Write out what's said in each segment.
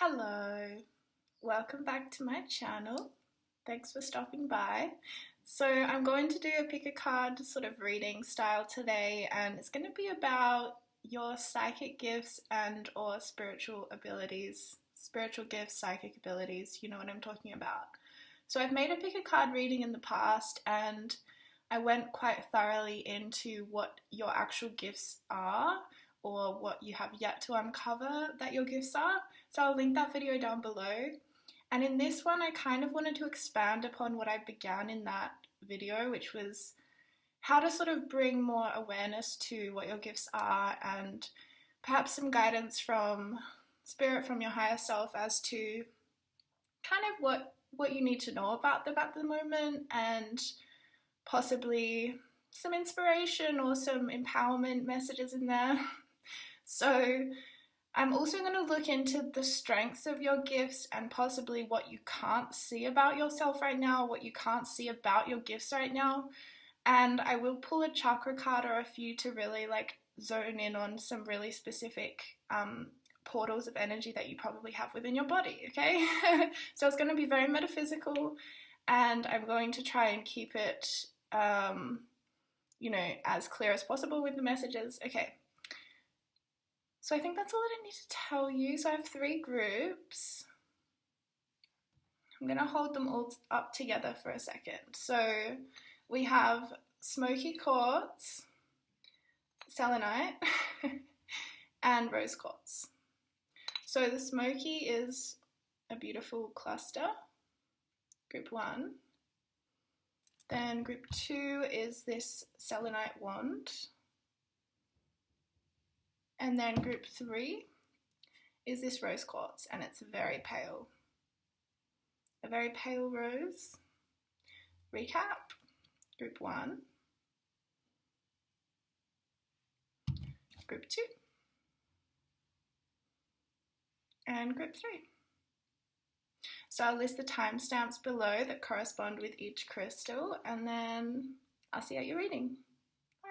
Hello, welcome back to my channel. Thanks for stopping by. So I'm going to do a pick a card sort of reading style today, and it's going to be about your psychic gifts and or spiritual abilities. Spiritual gifts, psychic abilities, you know what I'm talking about. So I've made a pick a card reading in the past, and I went quite thoroughly into what your actual gifts are or what you have yet to uncover that your gifts are. So I'll link that video down below. And in this one, I kind of wanted to expand upon what I began in that video, which was how to sort of bring more awareness to what your gifts are and perhaps some guidance from spirit, from your higher self as to kind of what you need to know about them at the moment, and possibly some inspiration or some empowerment messages in there. So I'm also going to look into the strengths of your gifts and possibly what you can't see about yourself right now, what you can't see about your gifts right now. And I will pull a chakra card or a few to really zone in on some really specific portals of energy that you probably have within your body, okay? So it's going to be very metaphysical, and I'm going to try and keep it, as clear as possible with the messages. Okay. So I think that's all that I need to tell you. So I have 3 groups. I'm going to hold them all up together for a second. So we have smoky quartz, selenite, and rose quartz. So the smoky is a beautiful cluster, group 1. Then group 2 is this selenite wand. And then group 3 is this rose quartz, and it's very pale. A very pale rose. Recap, group 1, group 2, and group 3. So I'll list the timestamps below that correspond with each crystal, and then I'll see how you're reading. Bye.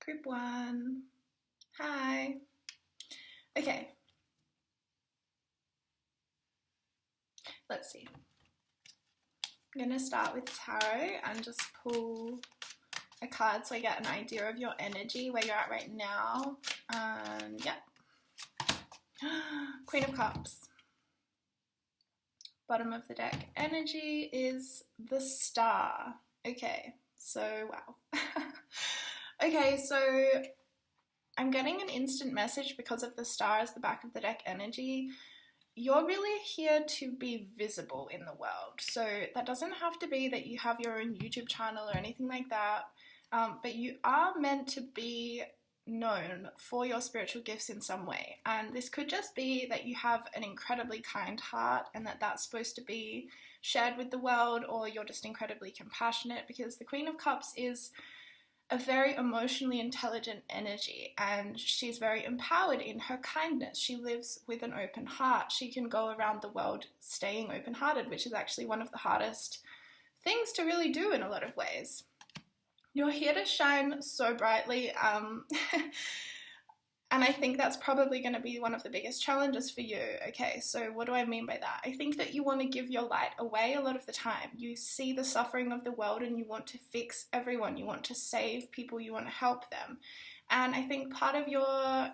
Group 1. Hi. Okay. Let's see. I'm going to start with tarot and just pull a card so I get an idea of your energy, where you're at right now. And yeah. Queen of Cups. Bottom of the deck energy is the Star. Okay, so wow. Okay, so I'm getting an instant message because of the Star as the back of the deck energy. You're really here to be visible in the world. So that doesn't have to be that you have your own YouTube channel or anything like that, but you are meant to be known for your spiritual gifts in some way. And this could just be that you have an incredibly kind heart and that's supposed to be shared with the world, or you're just incredibly compassionate, because the Queen of Cups is a very emotionally intelligent energy, and she's very empowered in her kindness. She lives with an open heart. She can go around the world staying open-hearted, which is actually one of the hardest things to really do in a lot of ways. You're here to shine so brightly, and I think that's probably going to be one of the biggest challenges for you. Okay, so what do I mean by that? I think that you want to give your light away a lot of the time. You see the suffering of the world and you want to fix everyone. You want to save people. You want to help them. And I think part of your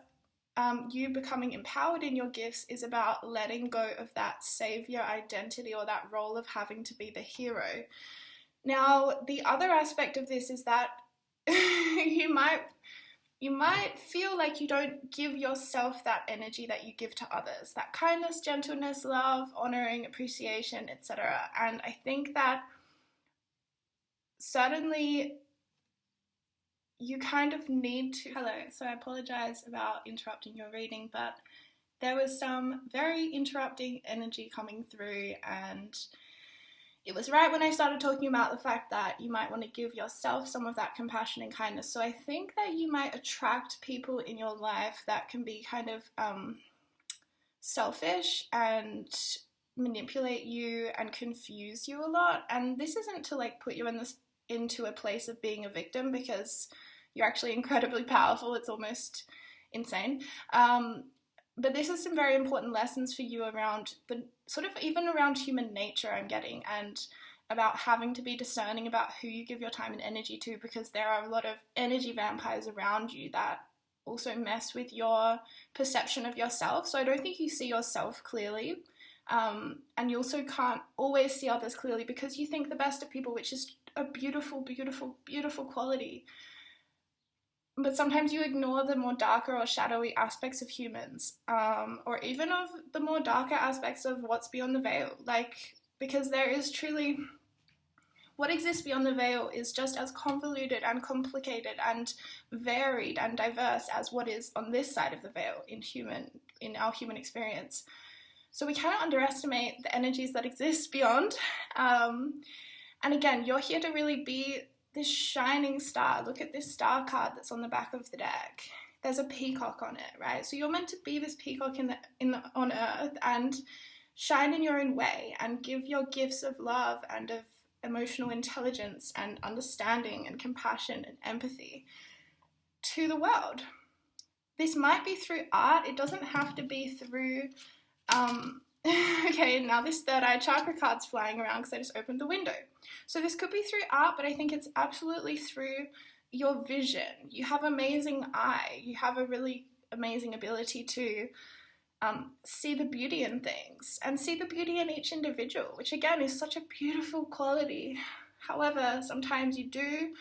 you becoming empowered in your gifts is about letting go of that savior identity, or that role of having to be the hero. Now, the other aspect of this is that you might feel like you don't give yourself that energy that you give to others, that kindness, gentleness, love, honoring, appreciation, etc. And I think that certainly you kind of need to... Hello, so I apologize about interrupting your reading, but there was some very interrupting energy coming through, and it was right when I started talking about the fact that you might want to give yourself some of that compassion and kindness. So I think that you might attract people in your life that can be kind of selfish and manipulate you and confuse you a lot. And this isn't to put you into a place of being a victim, because you're actually incredibly powerful. It's almost insane. But this is some very important lessons for you around the sort of even around human nature, I'm getting, and about having to be discerning about who you give your time and energy to, because there are a lot of energy vampires around you that also mess with your perception of yourself. So I don't think you see yourself clearly. And you also can't always see others clearly because you think the best of people, which is a beautiful, beautiful, beautiful quality. But sometimes you ignore the more darker or shadowy aspects of humans, or even of the more darker aspects of what's beyond the veil. Like, because there is truly, what exists beyond the veil is just as convoluted and complicated and varied and diverse as what is on this side of the veil in our human experience. So we cannot underestimate the energies that exist beyond. And again, you're here to really be this shining star. Look at this star card that's on the back of the deck. There's a peacock on it, right? So you're meant to be this peacock on earth and shine in your own way and give your gifts of love and of emotional intelligence and understanding and compassion and empathy to the world. This might be through art. It doesn't have to be through okay, now this third eye chakra card's flying around because I just opened the window. So this could be through art, but I think it's absolutely through your vision. You have amazing eye. You have a really amazing ability to see the beauty in things and see the beauty in each individual, which again is such a beautiful quality. However, sometimes you do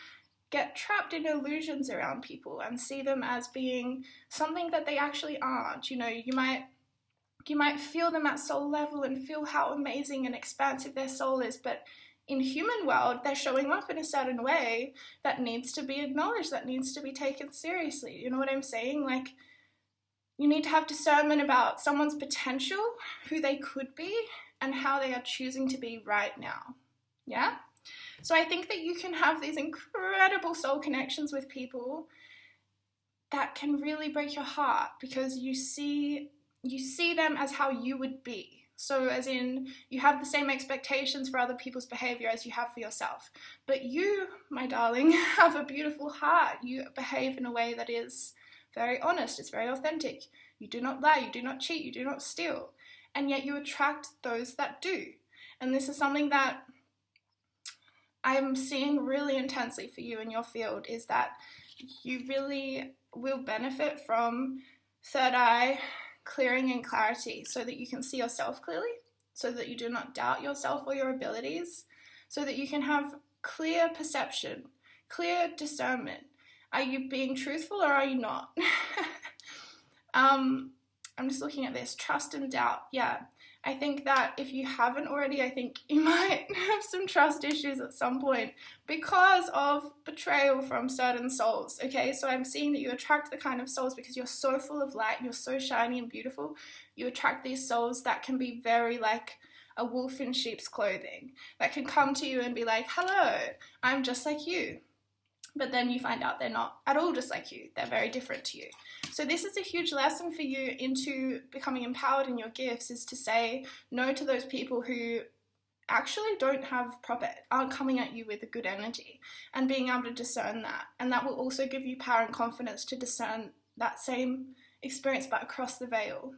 get trapped in illusions around people and see them as being something that they actually aren't. You know, you might feel them at soul level and feel how amazing and expansive their soul is, but in human world, they're showing up in a certain way that needs to be acknowledged, that needs to be taken seriously. You know what I'm saying? Like, you need to have discernment about someone's potential, who they could be, and how they are choosing to be right now. Yeah? So I think that you can have these incredible soul connections with people that can really break your heart because you see them as how you would be. So as in, you have the same expectations for other people's behavior as you have for yourself. But you, my darling, have a beautiful heart. You behave in a way that is very honest. It's very authentic. You do not lie. You do not cheat. You do not steal. And yet you attract those that do. And this is something that I'm seeing really intensely for you in your field, is that you really will benefit from third eye clearing and clarity so that you can see yourself clearly, so that you do not doubt yourself or your abilities, so that you can have clear perception, clear discernment. Are you being truthful or are you not? I'm just looking at this, trust and doubt. Yeah, I think that if you haven't already, I think you might have some trust issues at some point because of betrayal from certain souls, okay? So I'm seeing that you attract the kind of souls because you're so full of light, you're so shiny and beautiful. You attract these souls that can be very like a wolf in sheep's clothing, that can come to you and be like, hello, I'm just like you. But then you find out they're not at all just like you. They're very different to you. So this is a huge lesson for you into becoming empowered in your gifts, is to say no to those people who actually aren't coming at you with a good energy, and being able to discern that. And that will also give you power and confidence to discern that same experience but across the veil,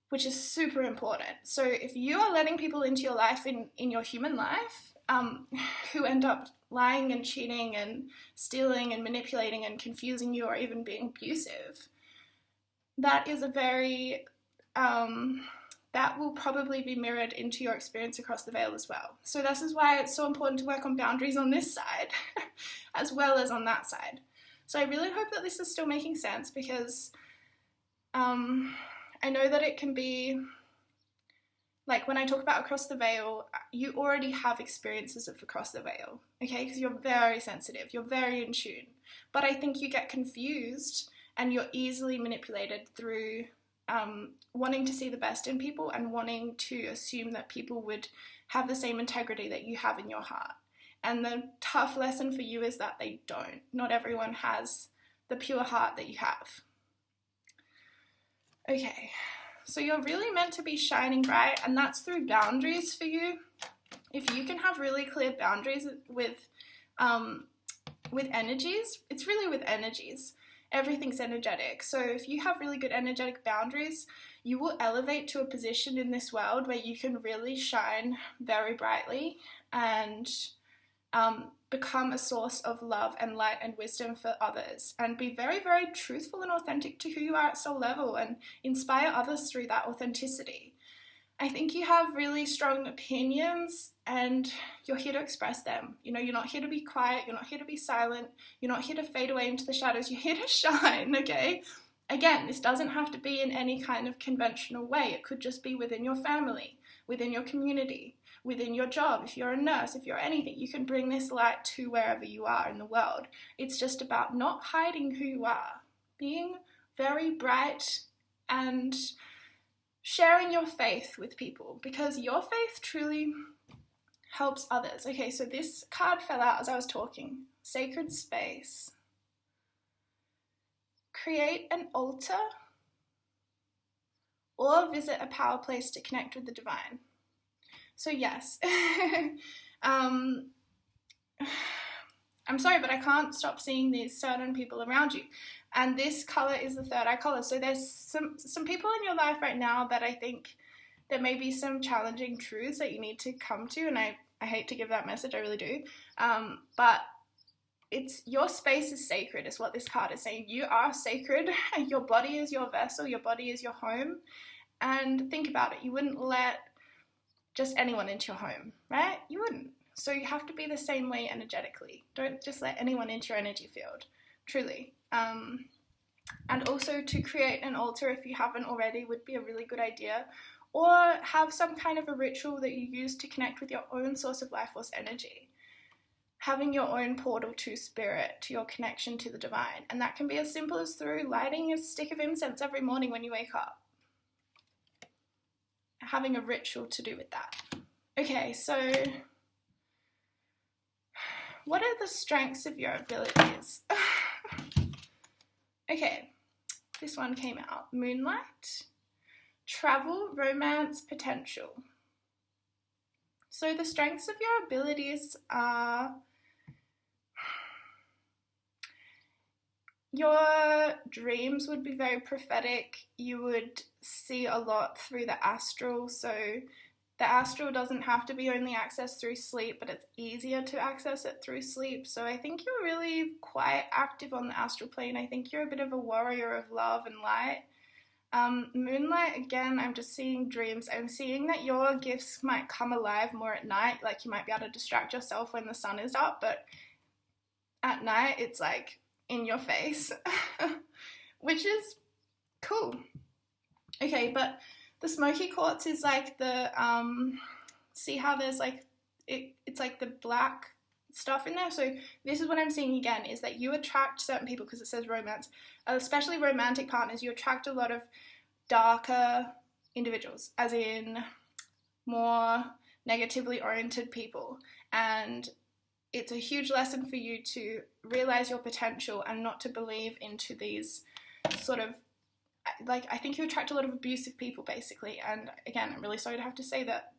which is super important. So if you are letting people into your life in your human life, who end up lying and cheating and stealing and manipulating and confusing you or even being abusive, that is a very, that will probably be mirrored into your experience across the veil as well. So this is why it's so important to work on boundaries on this side as well as on that side. So I really hope that this is still making sense, because I know that it can be, like when I talk about across the veil, you already have experiences of across the veil, okay? Because you're very sensitive, you're very in tune. But I think you get confused and you're easily manipulated through wanting to see the best in people and wanting to assume that people would have the same integrity that you have in your heart. And the tough lesson for you is that they don't. Not everyone has the pure heart that you have. Okay. So you're really meant to be shining bright, and that's through boundaries for you. If you can have really clear boundaries with energies, it's really with energies. Everything's energetic. So if you have really good energetic boundaries, you will elevate to a position in this world where you can really shine very brightly and become a source of love and light and wisdom for others, and be very, very truthful and authentic to who you are at soul level, and inspire others through that authenticity. I think you have really strong opinions and you're here to express them. You know, you're not here to be quiet, you're not here to be silent, you're not here to fade away into the shadows, you're here to shine, okay? Again, this doesn't have to be in any kind of conventional way. It could just be within your family, within your community, within your job. If you're a nurse, if you're anything, you can bring this light to wherever you are in the world. It's just about not hiding who you are, being very bright and sharing your faith with people, because your faith truly helps others. Okay, so this card fell out as I was talking. Sacred space. Create an altar or visit a power place to connect with the divine. So yes, I'm sorry, but I can't stop seeing these certain people around you. And this color is the third eye color. So there's some people in your life right now that I think there may be some challenging truths that you need to come to. And I hate to give that message, I really do. But it's your space is sacred is what this card is saying. You are sacred. Your body is your vessel. Your body is your home. And think about it. You wouldn't let just anyone into your home, right? You wouldn't. So you have to be the same way energetically. Don't just let anyone into your energy field, truly. And also to create an altar, if you haven't already, would be a really good idea. Or have some kind of a ritual that you use to connect with your own source of life force energy. Having your own portal to spirit, to your connection to the divine. And that can be as simple as through lighting a stick of incense every morning when you wake up. Having a ritual to do with that. Okay, so what are the strengths of your abilities? Okay, this one came out. Moonlight, travel, romance, potential. So the strengths of your abilities are your dreams would be very prophetic. You would see a lot through the astral. So the astral doesn't have to be only accessed through sleep, but it's easier to access it through sleep. So I think you're really quite active on the astral plane. I think you're a bit of a warrior of love and light. Moonlight, again, I'm just seeing dreams. I'm seeing that your gifts might come alive more at night. Like you might be able to distract yourself when the sun is up, but at night it's like in your face, which is cool. Okay, but the smoky quartz is like the, see how there's like, it's like the black stuff in there. So this is what I'm seeing again, is that you attract certain people, because it says romance, especially romantic partners, you attract a lot of darker individuals, as in more negatively oriented people. And it's a huge lesson for you to realize your potential and not to believe into these sort of, like, I think you attract a lot of abusive people, basically. And again, I'm really sorry to have to say that,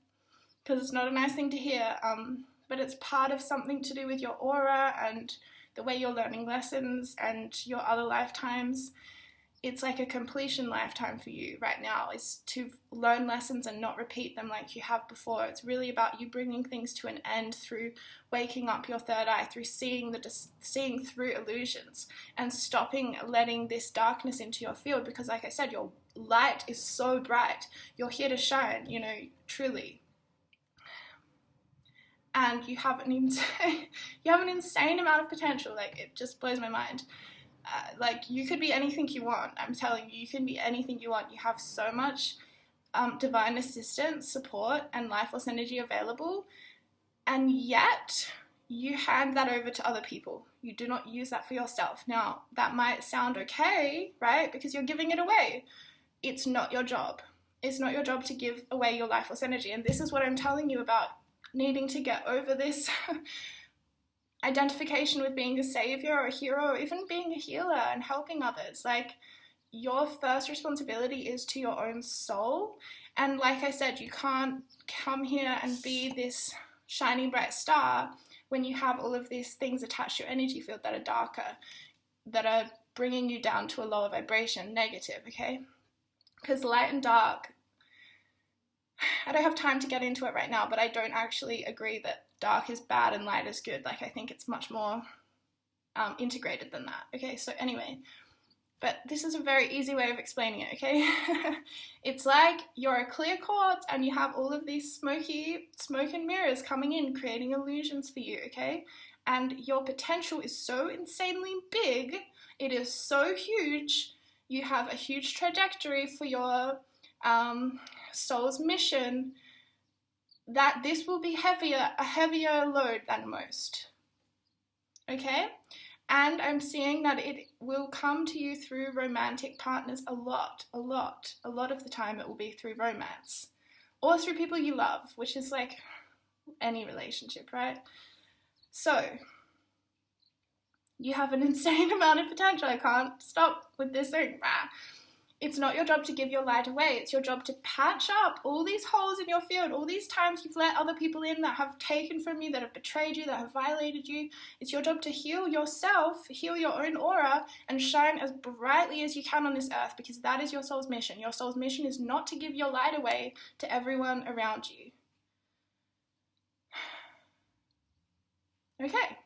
because it's not a nice thing to hear, but it's part of something to do with your aura and the way you're learning lessons and your other lifetimes. It's like a completion lifetime for you right now, is to learn lessons and not repeat them like you have before. It's really about you bringing things to an end through waking up your third eye, through seeing through illusions and stopping letting this darkness into your field, because like I said, your light is so bright. You're here to shine, you know, truly. And you have an insane amount of potential. Like, it just blows my mind. Like, you could be anything you want. I'm telling you, you can be anything you want. You have so much divine assistance, support, and life force energy available, and yet you hand that over to other people. You do not use that for yourself. Now, that might sound okay, right? Because you're giving it away. It's not your job. It's not your job to give away your life force energy. And this is what I'm telling you about needing to get over this identification with being a savior or a hero, or even being a healer and helping others. Like, your first responsibility is to your own soul. And like I said, you can't come here and be this shining bright star when you have all of these things attached to your energy field that are darker, that are bringing you down to a lower vibration, negative, okay? Because light and dark, I don't have time to get into it right now, but I don't actually agree that dark is bad and light is good. Like, I think it's much more integrated than that, okay? So anyway, but this is a very easy way of explaining it, okay? It's like you're a clear quartz and you have all of these smoke and mirrors coming in, creating illusions for you, okay? And your potential is so insanely big, it is so huge, you have a huge trajectory for your soul's mission, that this will be a heavier load than most, okay? And I'm seeing that it will come to you through romantic partners a lot of the time. It will be through romance or through people you love, which is like any relationship, right? So you have an insane amount of potential. I can't stop with this thing. It's not your job to give your light away. It's your job to patch up all these holes in your field, all these times you've let other people in that have taken from you, that have betrayed you, that have violated you. It's your job to heal yourself, heal your own aura, and shine as brightly as you can on this earth, because that is your soul's mission. Your soul's mission is not to give your light away to everyone around you. Okay.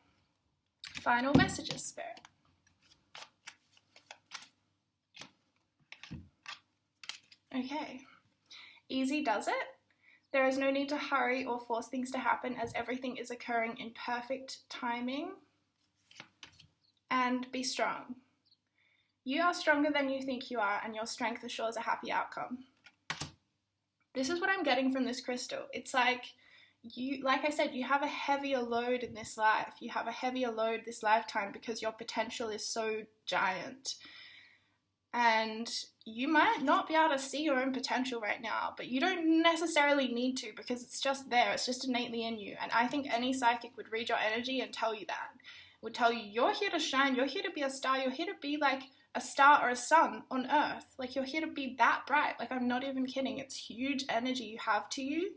Final messages, Spirit. Okay, easy does it. There is no need to hurry or force things to happen, as everything is occurring in perfect timing. And be strong. You are stronger than you think you are, and your strength assures a happy outcome. This is what I'm getting from this crystal. It's like I said, you have a heavier load in this life. You have a heavier load this lifetime because your potential is so giant. And you might not be able to see your own potential right now, but you don't necessarily need to, because it's just there. It's just innately in you. And I think any psychic would read your energy and tell you that. Would tell you, you're here to shine. You're here to be a star. You're here to be like a star or a sun on earth. Like, you're here to be that bright. Like, I'm not even kidding. It's huge energy you have to you.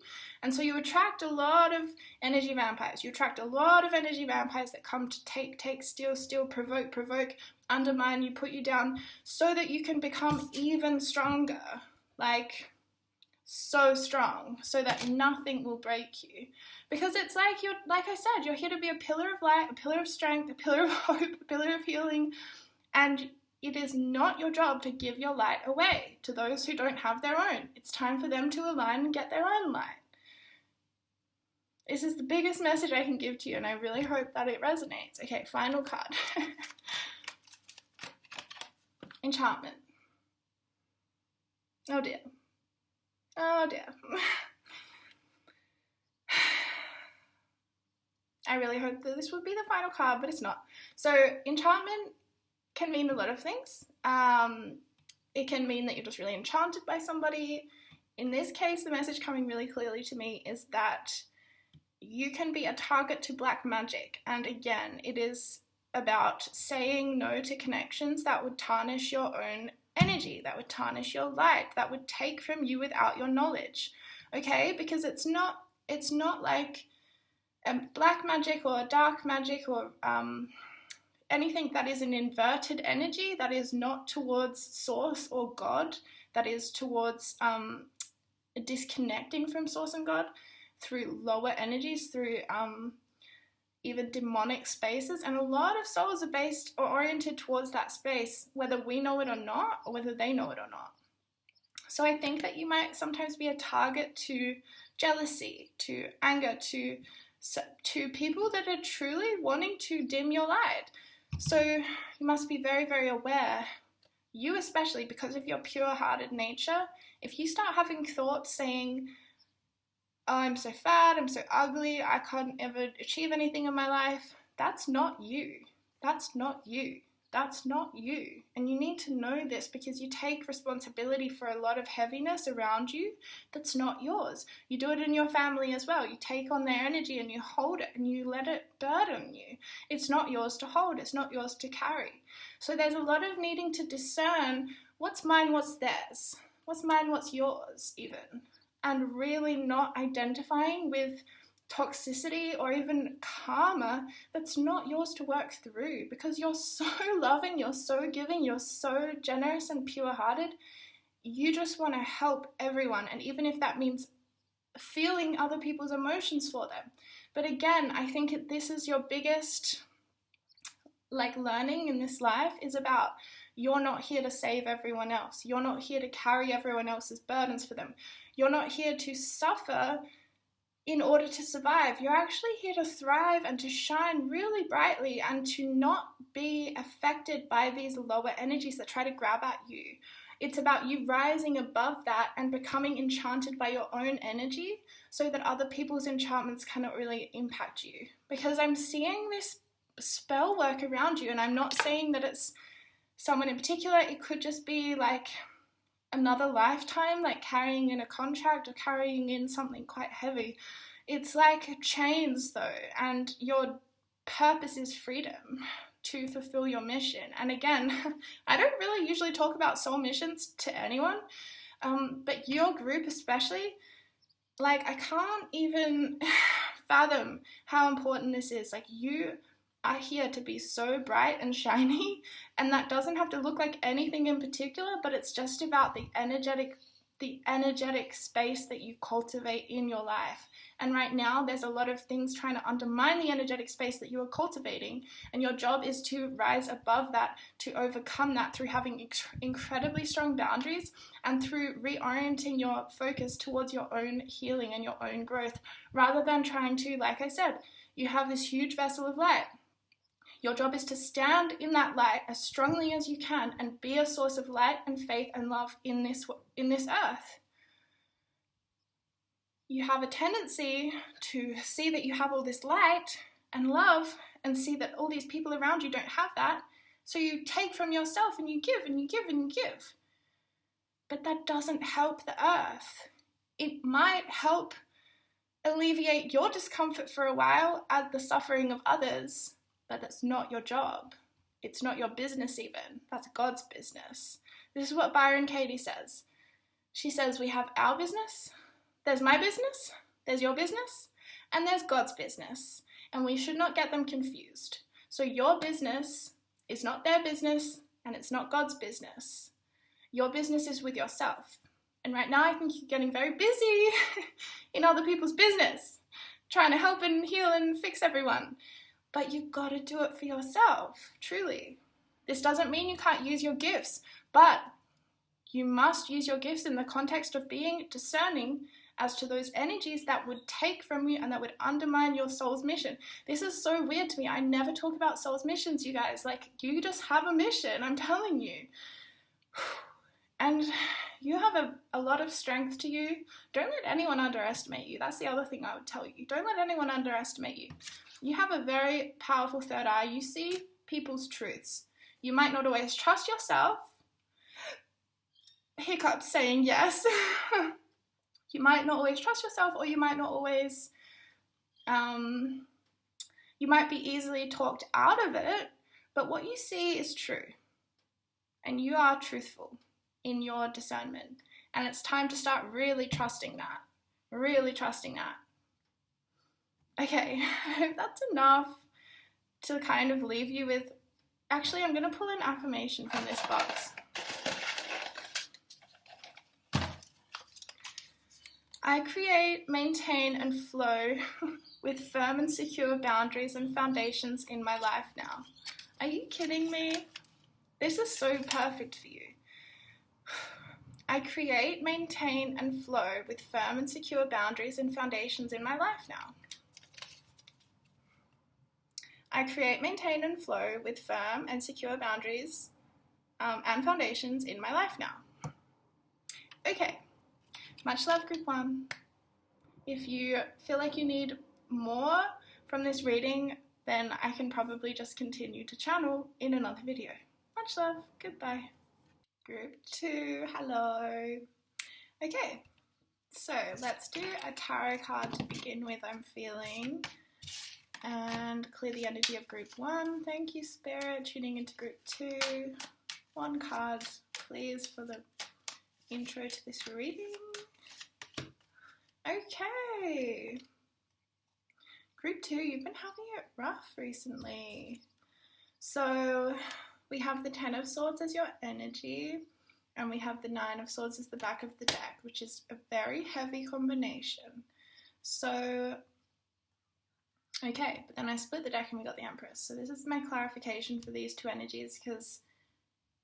And so you attract a lot of energy vampires. You attract a lot of energy vampires that come to take, steal, provoke, undermine you, put you down, so that you can become even stronger. Like, so strong, so that nothing will break you. Because it's like like I said, you're here to be a pillar of light, a pillar of strength, a pillar of hope, a pillar of healing. And it is not your job to give your light away to those who don't have their own. It's time for them to align and get their own light. This is the biggest message I can give to you, and I really hope that it resonates. Okay, final card. Enchantment. Oh dear. Oh dear. I really hope that this would be the final card, but it's not. So enchantment can mean a lot of things. It can mean that you're just really enchanted by somebody. In this case, the message coming really clearly to me is that you can be a target to black magic. And again, it is about saying no to connections that would tarnish your own energy, that would tarnish your light, that would take from you without your knowledge. Okay? Because it's not like black magic or dark magic or anything that is an inverted energy, that is not towards source or God, that is towards disconnecting from source and God through lower energies, through even demonic spaces. And a lot of souls are based or oriented towards that space, whether we know it or not, or whether they know it or not. So I think that you might sometimes be a target to jealousy, to anger, to people that are truly wanting to dim your light. So you must be very, very aware, you especially, because of your pure-hearted nature. If you start having thoughts saying, oh, I'm so fat, I'm so ugly, I can't ever achieve anything in my life, that's not you. That's not you. That's not you. And you need to know this, because you take responsibility for a lot of heaviness around you that's not yours. You do it in your family as well. You take on their energy and you hold it and you let it burden you. It's not yours to hold. It's not yours to carry. So there's a lot of needing to discern what's mine, what's theirs. What's mine, what's yours even. And really not identifying with toxicity or even karma that's not yours to work through, because you're so loving, you're so giving, you're so generous and pure-hearted. You just want to help everyone, and even if that means feeling other people's emotions for them. But again, I think this is your biggest learning in this life, is about you're not here to save everyone else. You're not here to carry everyone else's burdens for them. You're not here to suffer in order to survive. You're actually here to thrive and to shine really brightly and to not be affected by these lower energies that try to grab at you. It's about you rising above that and becoming enchanted by your own energy so that other people's enchantments cannot really impact you. Because I'm seeing this spell work around you, and I'm not saying that it's someone in particular. It could just be like another lifetime, like carrying in a contract or carrying in something quite heavy. It's like chains though, and your purpose is freedom to fulfill your mission. And again, I don't really usually talk about soul missions to anyone, but your group especially, like, I can't even fathom how important this is. Like, you are here to be so bright and shiny, and that doesn't have to look like anything in particular, but it's just about the energetic space that you cultivate in your life. And right now there's a lot of things trying to undermine the energetic space that you are cultivating, and your job is to rise above that, to overcome that through having incredibly strong boundaries and through reorienting your focus towards your own healing and your own growth, rather than trying to, like I said, you have this huge vessel of light. Your job is to stand in that light as strongly as you can and be a source of light and faith and love in this earth. You have a tendency to see that you have all this light and love and see that all these people around you don't have that. So you take from yourself and you give and you give and you give. But that doesn't help the earth. It might help alleviate your discomfort for a while at the suffering of others, but that's not your job. It's not your business even. That's God's business. This is what Byron Katie says. She says, we have our business, there's my business, there's your business, and there's God's business. And we should not get them confused. So your business is not their business, and it's not God's business. Your business is with yourself. And right now I think you're getting very busy in other people's business, trying to help and heal and fix everyone. But you've got to do it for yourself, truly. This doesn't mean you can't use your gifts, but you must use your gifts in the context of being discerning as to those energies that would take from you and that would undermine your soul's mission. This is so weird to me. I never talk about soul's missions, you guys. Like, you just have a mission, I'm telling you. And you have a lot of strength to you. Don't let anyone underestimate you. That's the other thing I would tell you. Don't let anyone underestimate you. You have a very powerful third eye. You see people's truths. You might not always trust yourself. Hiccups saying yes. You might not always trust yourself, or you might not always, you might be easily talked out of it, but what you see is true. And you are truthful in your discernment. And it's time to start really trusting that. Really trusting that. Okay, I hope that's enough to kind of leave you with. Actually, I'm going to pull an affirmation from this box. I create, maintain, and flow with firm and secure boundaries and foundations in my life now. Are you kidding me? This is so perfect for you. I create, maintain, and flow with firm and secure boundaries and foundations in my life now. I create, maintain, and flow with firm and secure boundaries and foundations in my life now. Okay, much love, group 1. If you feel like you need more from this reading, then I can probably just continue to channel in another video. Much love, goodbye. Group 2, hello. Okay, so let's do a tarot card to begin with, I'm feeling. And clear the energy of group 1. Thank you, Spirit. Tuning into group 2. 1 card, please, for the intro to this reading. Okay. Group 2, you've been having it rough recently. So we have the 10 of Swords as your energy, and we have the 9 of Swords as the back of the deck, which is a very heavy combination. So, okay, but then I split the deck and we got the Empress. So this is my clarification for these two energies, because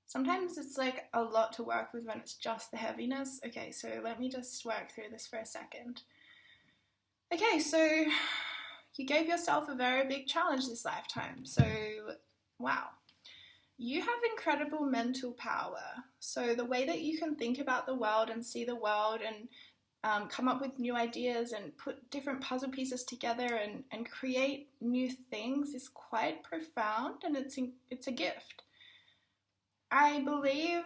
sometimes it's like a lot to work with when it's just the heaviness. Okay, so let me just work through this for a second. Okay, so you gave yourself a very big challenge this lifetime. So, wow. You have incredible mental power. So the way that you can think about the world and see the world and come up with new ideas and put different puzzle pieces together and create new things is quite profound, and it's a gift. I believe,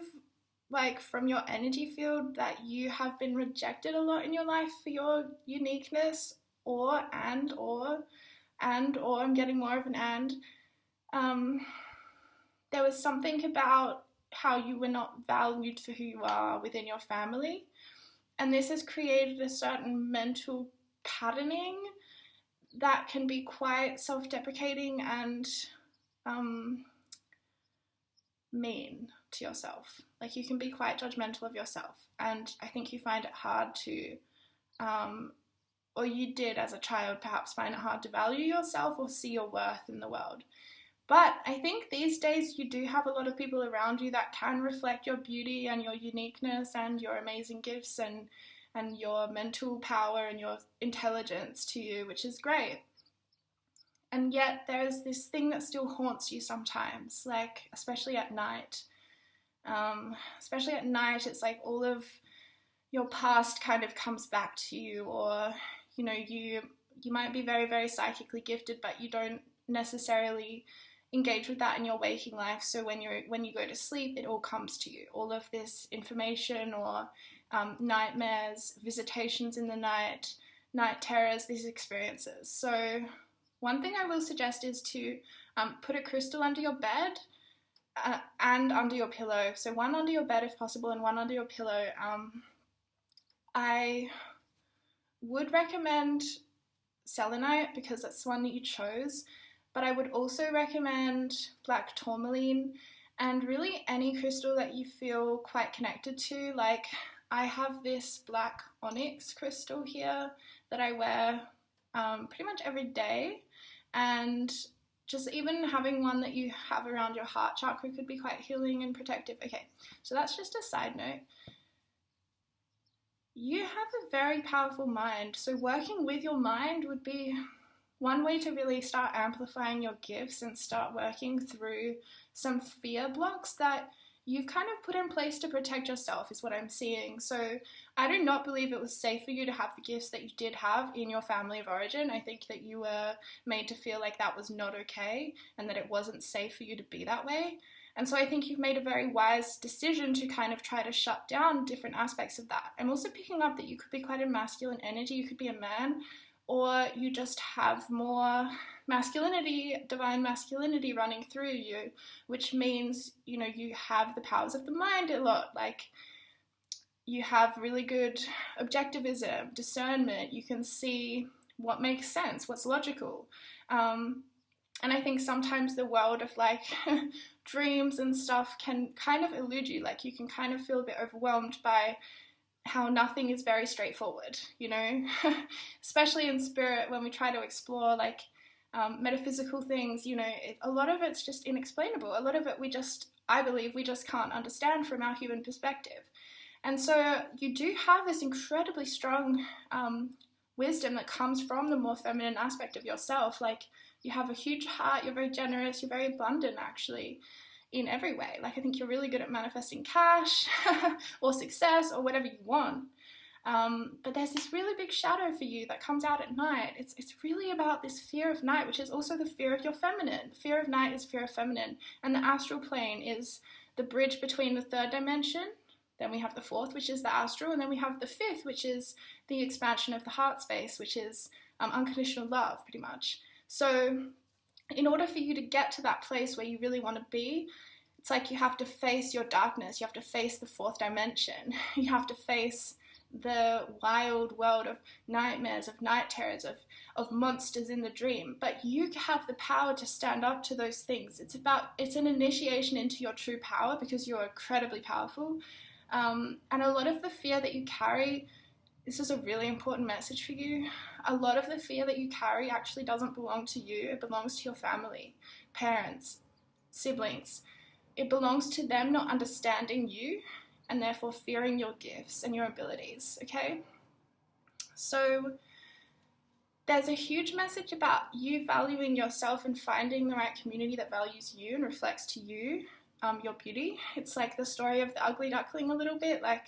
like, from your energy field, that you have been rejected a lot in your life for your uniqueness, or I'm getting more of an and. There was something about how you were not valued for who you are within your family, and this has created a certain mental patterning that can be quite self-deprecating and mean to yourself. Like, you can be quite judgmental of yourself, and I think you find it hard to, or you did as a child perhaps find it hard to value yourself or see your worth in the world. But I think these days you do have a lot of people around you that can reflect your beauty and your uniqueness and your amazing gifts and your mental power and your intelligence to you, which is great. And yet there's this thing that still haunts you sometimes, like especially at night. It's like all of your past kind of comes back to you, or you know, you might be very, very psychically gifted, but you don't necessarily engage with that in your waking life. So when you go to sleep, it all comes to you, all of this information, or nightmares, visitations in the night terrors, these experiences. So one thing I will suggest is to put a crystal under your bed and under your pillow. So one under your bed if possible and one under your pillow. I would recommend selenite because that's the one that you chose, but I would also recommend black tourmaline and really any crystal that you feel quite connected to. Like, I have this black onyx crystal here that I wear pretty much every day, and just even having one that you have around your heart chakra could be quite healing and protective. Okay, so that's just a side note. You have a very powerful mind, so working with your mind would be one way to really start amplifying your gifts and start working through some fear blocks that you've kind of put in place to protect yourself, is what I'm seeing. So I do not believe it was safe for you to have the gifts that you did have in your family of origin. I think that you were made to feel like that was not okay and that it wasn't safe for you to be that way. And so I think you've made a very wise decision to kind of try to shut down different aspects of that. I'm also picking up that you could be quite a masculine energy. You could be a man, or you just have more masculinity, divine masculinity running through you, which means, you know, you have the powers of the mind a lot. Like, you have really good objectivism, discernment. You can see what makes sense, what's logical. And I think sometimes the world of like dreams and stuff can kind of elude you. Like, you can kind of feel a bit overwhelmed by how nothing is very straightforward, you know, especially in spirit when we try to explore like metaphysical things, you know, a lot of it's just inexplainable. A lot of it I believe we just can't understand from our human perspective. And so you do have this incredibly strong wisdom that comes from the more feminine aspect of yourself. Like, you have a huge heart, you're very generous, you're very abundant actually in every way. Like, I think you're really good at manifesting cash or success or whatever you want. But there's this really big shadow for you that comes out at night. It's really about this fear of night, which is also the fear of your feminine. Fear of night is fear of feminine. And the astral plane is the bridge between the third dimension. Then we have the fourth, which is the astral. And then we have the fifth, which is the expansion of the heart space, which is unconditional love, pretty much. So in order for you to get to that place where you really want to be, it's like you have to face your darkness. You have to face the fourth dimension. You have to face the wild world of nightmares, of night terrors, of monsters in the dream. But you have the power to stand up to those things. It's an initiation into your true power, because you're incredibly powerful. And a lot of the fear that you carry, this is a really important message for you. A lot of the fear that you carry actually doesn't belong to you. It belongs to your family, parents, siblings. It belongs to them not understanding you and therefore fearing your gifts and your abilities, okay? So there's a huge message about you valuing yourself and finding the right community that values you and reflects to you your beauty. It's like the story of the ugly duckling a little bit. Like,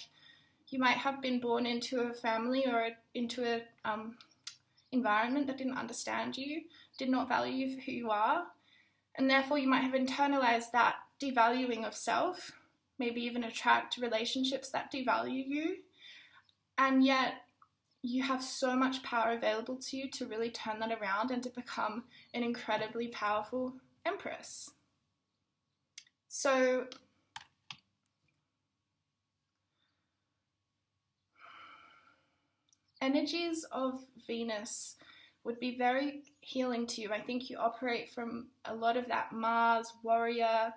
you might have been born into a family or into a environment that didn't understand you, did not value you for who you are, and therefore you might have internalized that devaluing of self, maybe even attract relationships that devalue you, and yet you have so much power available to you to really turn that around and to become an incredibly powerful empress. So energies of Venus would be very healing to you. I think you operate from a lot of that Mars warrior.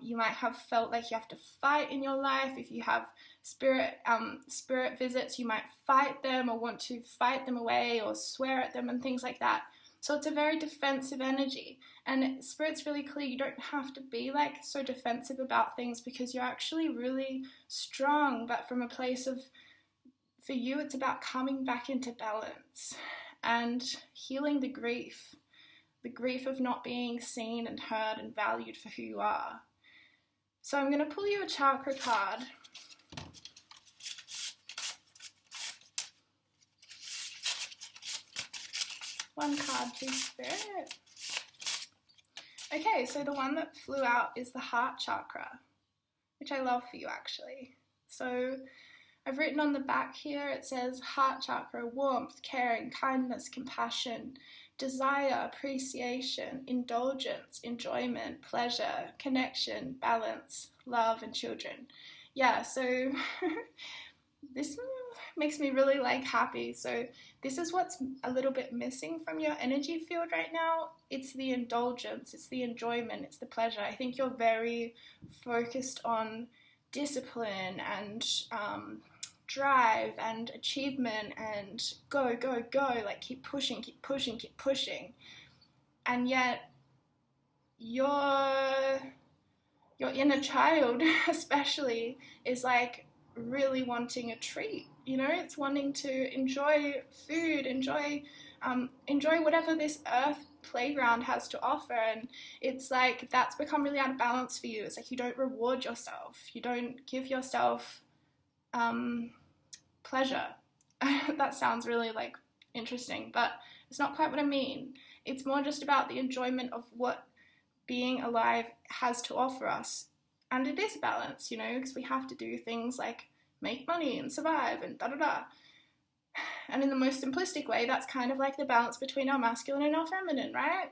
You might have felt like you have to fight in your life. If you have spirit visits, you might fight them or want to fight them away or swear at them and things like that. So it's a very defensive energy. And Spirit's really clear, you don't have to be like so defensive about things, because you're actually really strong, but from a place of, for you, it's about coming back into balance and healing the grief of not being seen and heard and valued for who you are. So I'm going to pull you a chakra card. One card, please, Spirit. Okay, so the one that flew out is the heart chakra, which I love for you, actually. So I've written on the back here, it says heart chakra, warmth, caring, kindness, compassion, desire, appreciation, indulgence, enjoyment, pleasure, connection, balance, love, and children. Yeah, so this makes me really happy. So this is what's a little bit missing from your energy field right now. It's the indulgence, it's the enjoyment, it's the pleasure. I think you're very focused on discipline and drive and achievement and go, like keep pushing. And yet your inner child especially is like really wanting a treat, you know? It's wanting to enjoy food, enjoy whatever this earth playground has to offer, and it's like that's become really out of balance for you. It's like you don't reward yourself, you don't give yourself pleasure. That sounds really interesting, but it's not quite what I mean. It's more just about the enjoyment of what being alive has to offer us. And it is balance, you know, because we have to do things like make money and survive and da-da-da. And in the most simplistic way, that's kind of like the balance between our masculine and our feminine, right?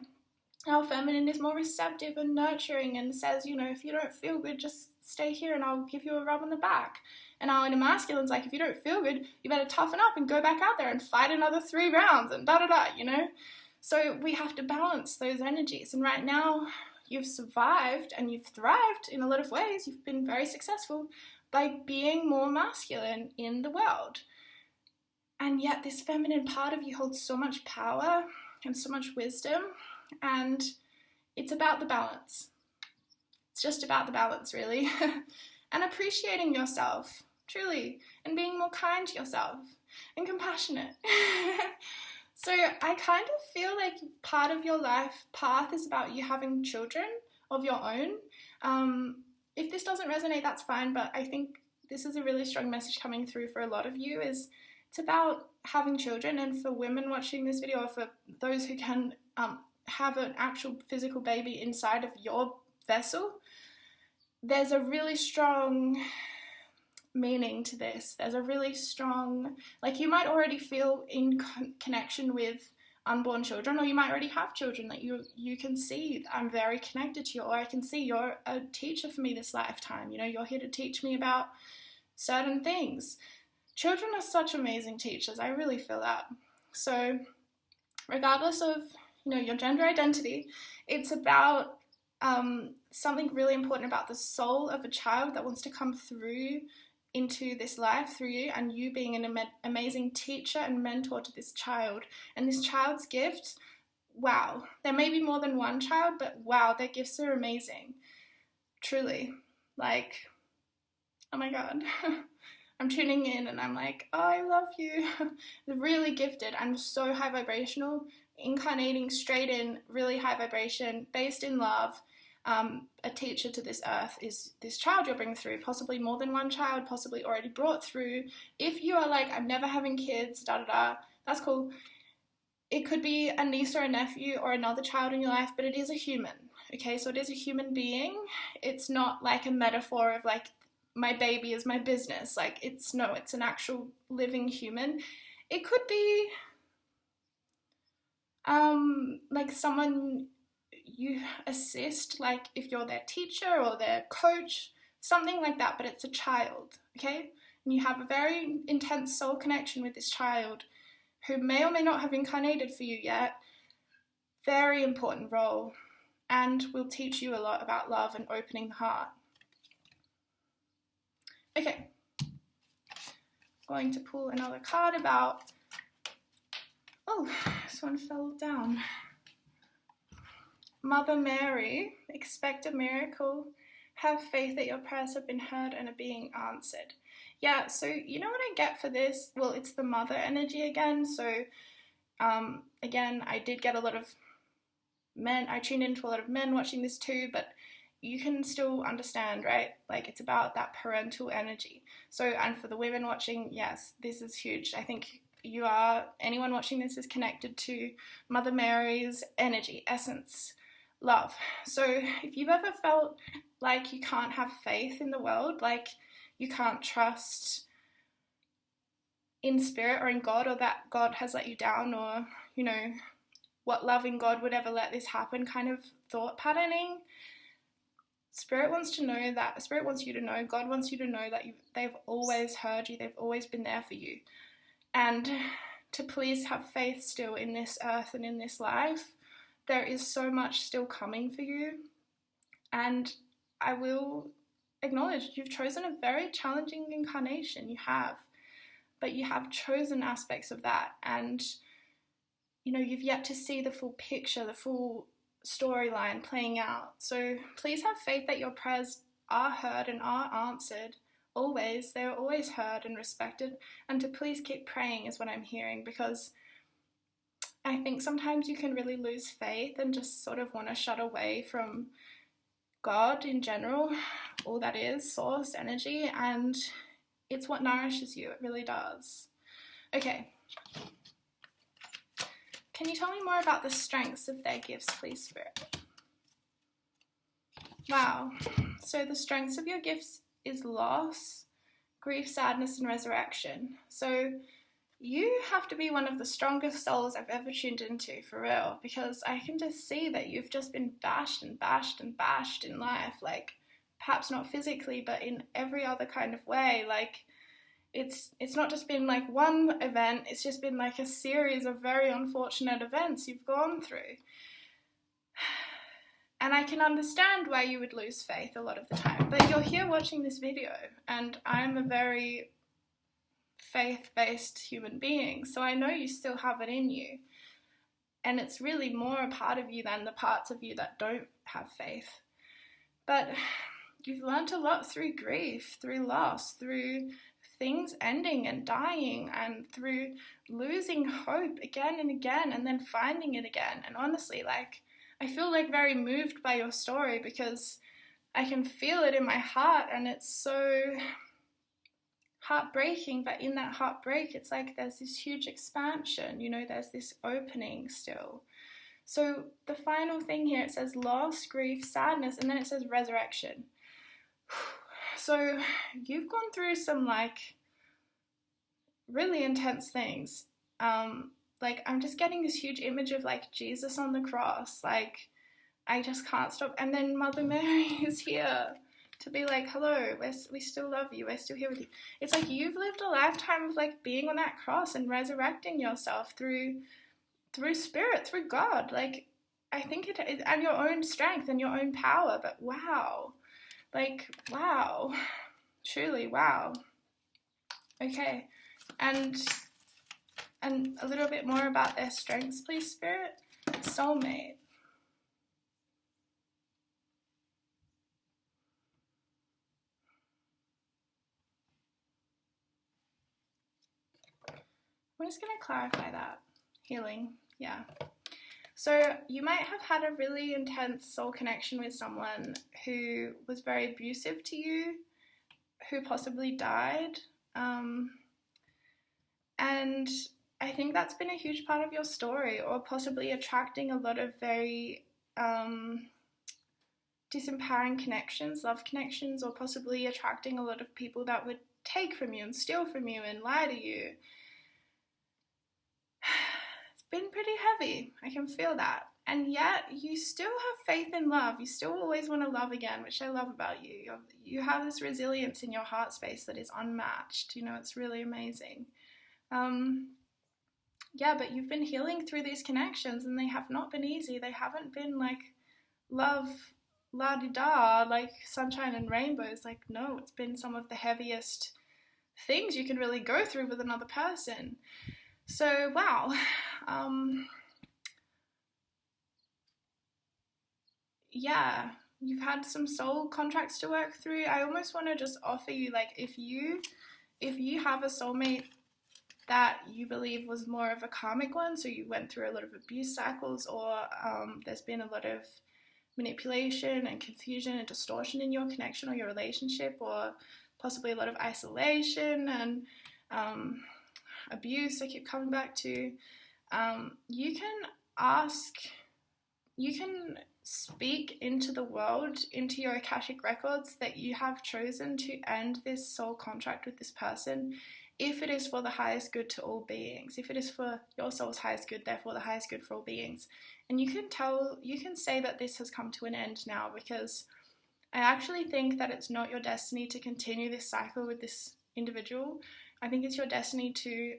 Our feminine is more receptive and nurturing and says, you know, if you don't feel good, just stay here and I'll give you a rub on the back. And our inner masculine's like, if you don't feel good, you better toughen up and go back out there and fight another 3 rounds and da-da-da, you know? So we have to balance those energies. And right now, you've survived and you've thrived in a lot of ways. You've been very successful by being more masculine in the world. And yet this feminine part of you holds so much power and so much wisdom, and it's about the balance. It's just about the balance, really. And appreciating yourself, truly, and being more kind to yourself and compassionate. So I kind of feel like part of your life path is about you having children of your own. If this doesn't resonate, that's fine, but I think this is a really strong message coming through for a lot of you. Is it's about having children, and for women watching this video, or for those who can have an actual physical baby inside of your vessel, there's a really strong meaning to this. There's a really strong, you might already feel in connection with unborn children, or you might already have children that you can see, I'm very connected to you, or I can see you're a teacher for me this lifetime, you know, you're here to teach me about certain things. children are such amazing teachers. I really feel that. So regardless of, your gender identity, it's about something really important about the soul of a child that wants to come through into this life through you, and you being an amazing teacher and mentor to this child. And this child's gift, wow. There may be more than one child, but wow, their gifts are amazing. Truly. Like, oh my God. I'm tuning in and I'm like, oh, I love you. They're really gifted and so high vibrational, incarnating straight in, really high vibration, based in love. A teacher to this earth is this child you're bringing through, possibly more than one child, possibly already brought through. If you are like, I'm never having kids, that's cool. It could be a niece or a nephew or another child in your life, but it is a human, okay? So it is a human being. It's not like a metaphor of like, my baby is my business. Like, it's an actual living human. It could be like someone you assist, like if you're their teacher or their coach, something like that, but it's a child, okay? And you have a very intense soul connection with this child who may or may not have incarnated for you yet. Very important role, and will teach you a lot about love and opening the heart. Okay, going to pull another card about, oh, this one fell down. Mother Mary, expect a miracle. Have faith that your prayers have been heard and are being answered. Yeah, so you know what I get for this? Well, it's the mother energy again. So, again, I did get a lot of men. I tuned into a lot of men watching this too, but you can still understand, right? Like, it's about that parental energy. So, and for the women watching, yes, this is huge. I think anyone watching this is connected to Mother Mary's energy, essence, love. So if you've ever felt like you can't have faith in the world, like you can't trust in spirit or in God, or that God has let you down, or, what loving God would ever let this happen kind of thought patterning, Spirit wants you to know, God wants you to know that they've always heard you, they've always been there for you. And to please have faith still in this earth and in this life. There is so much still coming for you. And I will acknowledge you've chosen a very challenging incarnation. You have. But you have chosen aspects of that. And, you've yet to see the full picture, the full storyline playing out. So please have faith that your prayers are heard and are answered. Always. They are always heard and respected. And to please keep praying is what I'm hearing, because I think sometimes you can really lose faith and just sort of want to shut away from God in general, all that is, source, energy, and it's what nourishes you, it really does. Okay. Can you tell me more about the strengths of their gifts, please, Spirit? Wow. So the strengths of your gifts is loss, grief, sadness, and resurrection. So you have to be one of the strongest souls I've ever tuned into, for real, because I can just see that you've just been bashed and bashed and bashed in life, like perhaps not physically, but in every other kind of way. Like it's not just been like one event, it's just been like a series of very unfortunate events you've gone through. And I can understand why you would lose faith a lot of the time, but you're here watching this video, and I'm a very faith-based human being, so I know you still have it in you, and it's really more a part of you than the parts of you that don't have faith. But you've learned a lot through grief, through loss, through things ending and dying, and through losing hope again and again, and then finding it again. And honestly, like, I feel like very moved by your story, because I can feel it in my heart, and it's so heartbreaking, but in that heartbreak, it's like there's this huge expansion, there's this opening still. So the final thing here, it says loss, grief, sadness, and then it says resurrection. So you've gone through some like really intense things. Like I'm just getting this huge image of like Jesus on the cross, like I just can't stop. And then Mother Mary is here to be like, hello, we still love you, we're still here with you. It's like you've lived a lifetime of like being on that cross and resurrecting yourself through spirit, through God. Like, I think it is, and your own strength and your own power. But wow, like, wow, truly, wow. Okay, and a little bit more about their strengths, please, Spirit. Soulmate. I'm just going to clarify that. Healing, yeah. So you might have had a really intense soul connection with someone who was very abusive to you, who possibly died. And I think that's been a huge part of your story, or possibly attracting a lot of very disempowering connections, love connections, or possibly attracting a lot of people that would take from you and steal from you and lie to you. It's been pretty heavy. I can feel that. And yet you still have faith in love. You still always want to love again, which I love about you. You have this resilience in your heart space that is unmatched. You know, it's really amazing. Yeah, but you've been healing through these connections, and they have not been easy. They haven't been like love, la-di-da, like sunshine and rainbows. Like, no, it's been some of the heaviest things you can really go through with another person. So, wow. Yeah, you've had some soul contracts to work through. I almost want to just offer you, like, if you have a soulmate that you believe was more of a karmic one, so you went through a lot of abuse cycles, or there's been a lot of manipulation and confusion and distortion in your connection or your relationship, or possibly a lot of isolation and abuse I keep coming back to, you can speak into the world, into your Akashic records, that you have chosen to end this soul contract with this person if it is for the highest good to all beings, if it is for your soul's highest good, therefore the highest good for all beings. And you can say that this has come to an end now, because I actually think that it's not your destiny to continue this cycle with this individual. I think it's your destiny to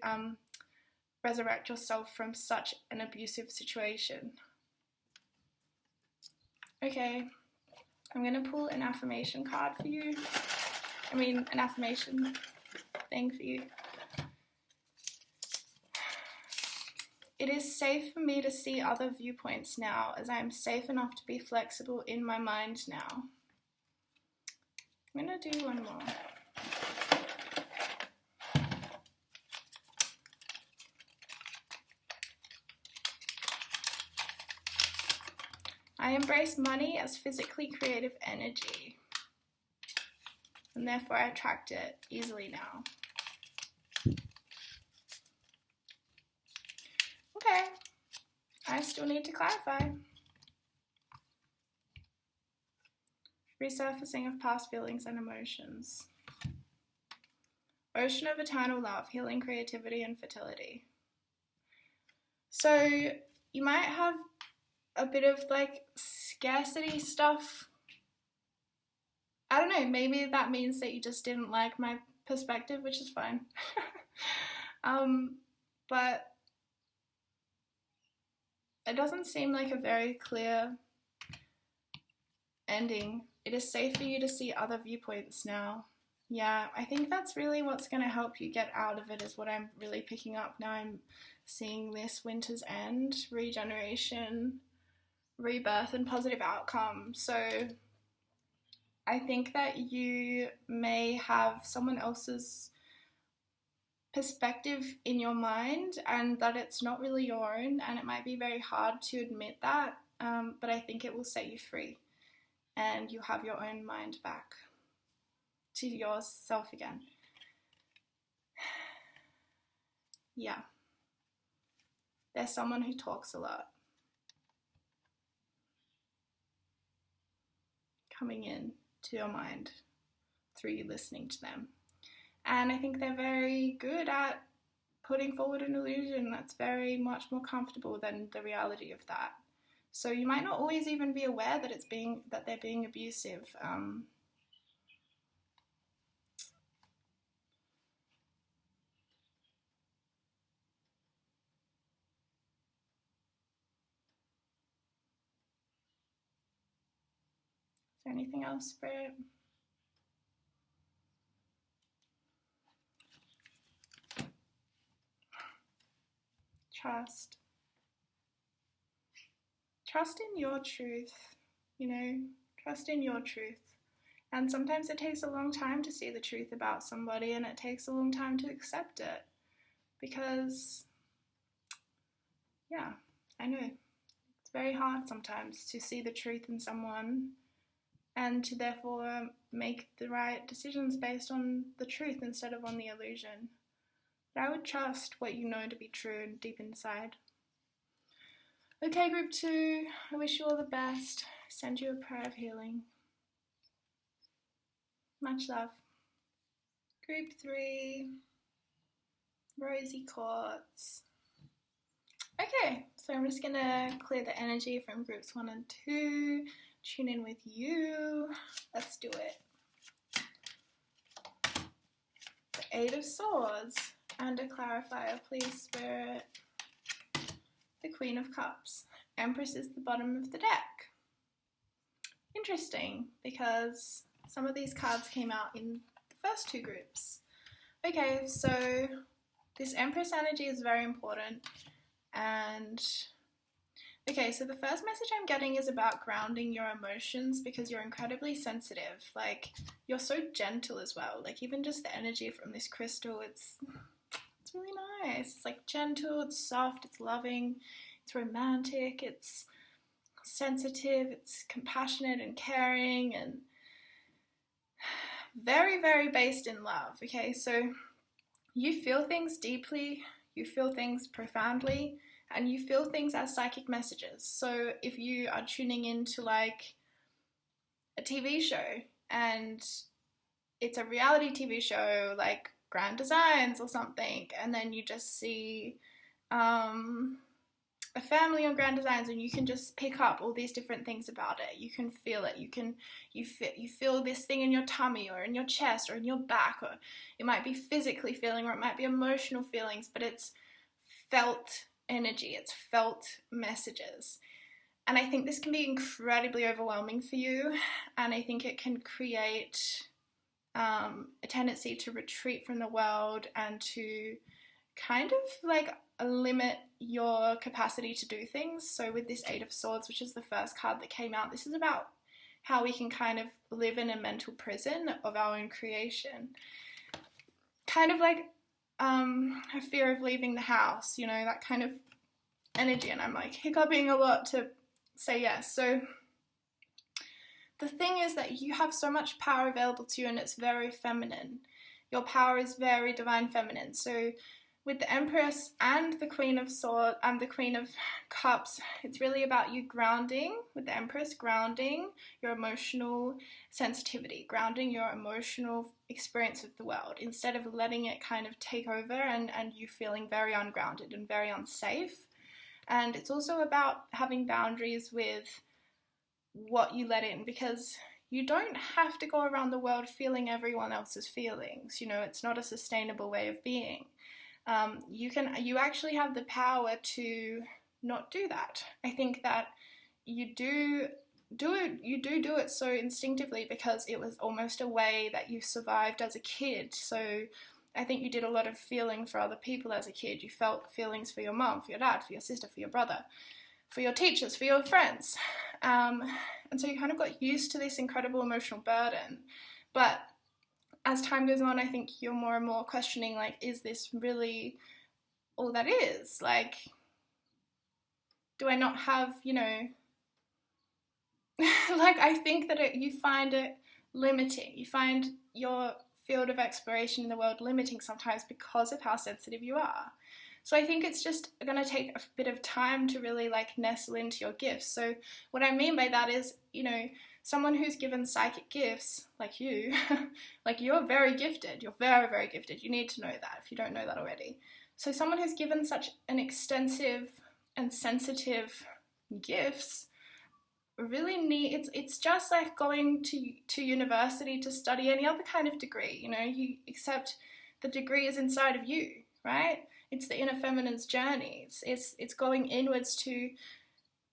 resurrect yourself from such an abusive situation. Okay, I'm going to pull an affirmation card for you. An affirmation thing for you. It is safe for me to see other viewpoints now, as I am safe enough to be flexible in my mind now. I'm going to do one more. I embrace money as physically creative energy, and therefore I attract it easily now. Okay, I still need to clarify. Resurfacing of past feelings and emotions. Ocean of eternal love, healing, creativity, and fertility. So you might have a bit of like scarcity stuff. I don't know, maybe that means that you just didn't like my perspective, which is fine. But it doesn't seem like a very clear ending. It is safe for you to see other viewpoints now. Yeah, I think that's really what's going to help you get out of it, is what I'm really picking up now. I'm seeing this winter's end, regeneration, rebirth, and positive outcome. So I think that you may have someone else's perspective in your mind, and that it's not really your own, and it might be very hard to admit that, but I think it will set you free, and you have your own mind back to yourself again. Yeah. There's someone who talks a lot coming in to your mind through you listening to them. And I think they're very good at putting forward an illusion that's very much more comfortable than the reality of that. So you might not always even be aware that they're being abusive. there anything else, Spirit? Trust. Trust in your truth, you know, trust in your truth. And sometimes it takes a long time to see the truth about somebody, and it takes a long time to accept it. Because, yeah, I know. It's very hard sometimes to see the truth in someone and to therefore make the right decisions based on the truth instead of on the illusion. But I would trust what you know to be true deep inside. Okay, group 2, I wish you all the best. Send you a prayer of healing. Much love. Group 3, rosy quartz. Okay, so I'm just gonna clear the energy from groups 1 and 2. Tune in with you. Let's do it. The 8 of Swords and a clarifier, please, Spirit. The Queen of Cups. Empress is the bottom of the deck. Interesting, because some of these cards came out in the first 2 groups. Okay, so this Empress energy is very important. And okay, so the first message I'm getting is about grounding your emotions, because you're incredibly sensitive. Like, you're so gentle as well. Like, even just the energy from this crystal, it's really nice. It's like gentle, it's soft, it's loving, it's romantic, it's sensitive, it's compassionate and caring, and very, very based in love. Okay, so you feel things deeply, you feel things profoundly, and you feel things as psychic messages. So if you are tuning into like a TV show, and it's a reality TV show like Grand Designs or something, and then you just see a family on Grand Designs, and you can just pick up all these different things about it. You can feel it. You feel this thing in your tummy or in your chest or in your back, or it might be physically feeling, or it might be emotional feelings, but it's felt energy. It's felt messages. And I think this can be incredibly overwhelming for you, and I think it can create a tendency to retreat from the world and to kind of like limit your capacity to do things. So with this 8 of Swords, which is the first card that came out, this is about how we can kind of live in a mental prison of our own creation. Kind of like a fear of leaving the house, you know, that kind of energy. And I'm like hiccuping a lot to say yes. So the thing is that you have so much power available to you, and it's very feminine. Your power is very divine feminine. So with the Empress and the Queen of Swords and the Queen of Cups, it's really about you grounding, with the Empress, grounding your emotional sensitivity, grounding your emotional experience of the world, instead of letting it kind of take over and you feeling very ungrounded and very unsafe. And it's also about having boundaries with what you let in, because you don't have to go around the world feeling everyone else's feelings. You know, it's not a sustainable way of being. You actually have the power to not do that. I think that you do it so instinctively because it was almost a way that you survived as a kid. So I think you did a lot of feeling for other people as a kid. You felt feelings for your mum, for your dad, for your sister, for your brother, for your teachers, for your friends. And so you kind of got used to this incredible emotional burden. But as time goes on, I think you're more and more questioning, like, is this really all that is? Like, do I not have, you know, like, I think that you find it limiting. You find your field of exploration in the world limiting sometimes because of how sensitive you are. So I think it's just going to take a bit of time to really like nestle into your gifts. So what I mean by that is, you know, someone who's given psychic gifts, like you, like you're very gifted. You're very, very gifted. You need to know that if you don't know that already. So someone who's given such an extensive and sensitive gifts really need, it's just like going to university to study any other kind of degree, you know, except the degree is inside of you, right? It's the inner feminine's journey. It's going inwards to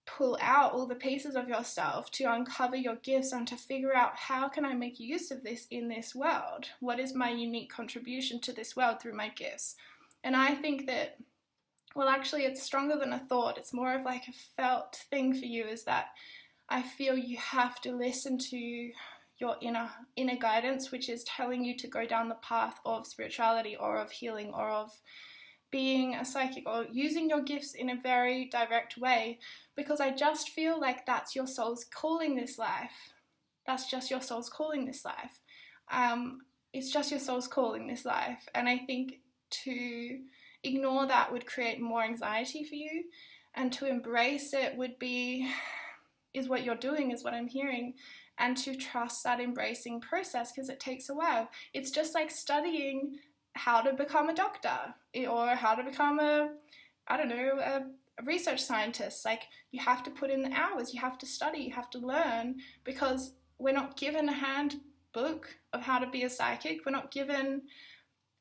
pull out all the pieces of yourself, to uncover your gifts, and to figure out, how can I make use of this in this world? What is my unique contribution to this world through my gifts? And I think that, well, actually it's stronger than a thought. It's more of like a felt thing for you, is that I feel you have to listen to your inner guidance, which is telling you to go down the path of spirituality or of healing or of being a psychic or using your gifts in a very direct way, because I just feel like that's your soul's calling this life. That's just your soul's calling this life. It's just your soul's calling this life. And I think to ignore that would create more anxiety for you, and to embrace it is what you're doing, is what I'm hearing, and to trust that embracing process, because it takes a while. It's just like studying how to become a doctor, or how to become a research scientist. Like, you have to put in the hours, you have to study, you have to learn, because we're not given a handbook of how to be a psychic. We're not given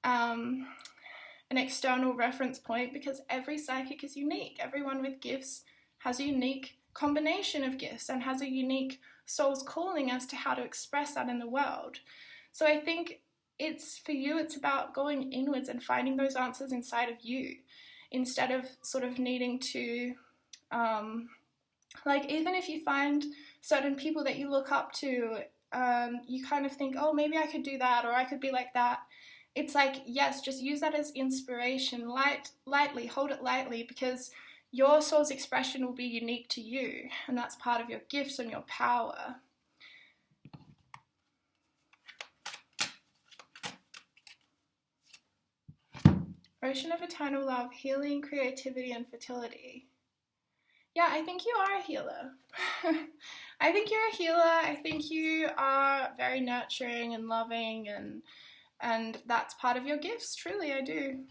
an external reference point, because every psychic is unique. Everyone with gifts has a unique combination of gifts and has a unique soul's calling as to how to express that in the world. So I think it's about going inwards and finding those answers inside of you, instead of sort of needing to, like, even if you find certain people that you look up to, you kind of think, oh, maybe I could do that, or I could be like that. It's like, yes, just use that as inspiration, lightly, hold it lightly, because your soul's expression will be unique to you, and that's part of your gifts and your power. Ocean of eternal love, healing, creativity, and fertility. Yeah, I think you are a healer. I think you're a healer. I think you are very nurturing and loving, and that's part of your gifts. Truly, I do.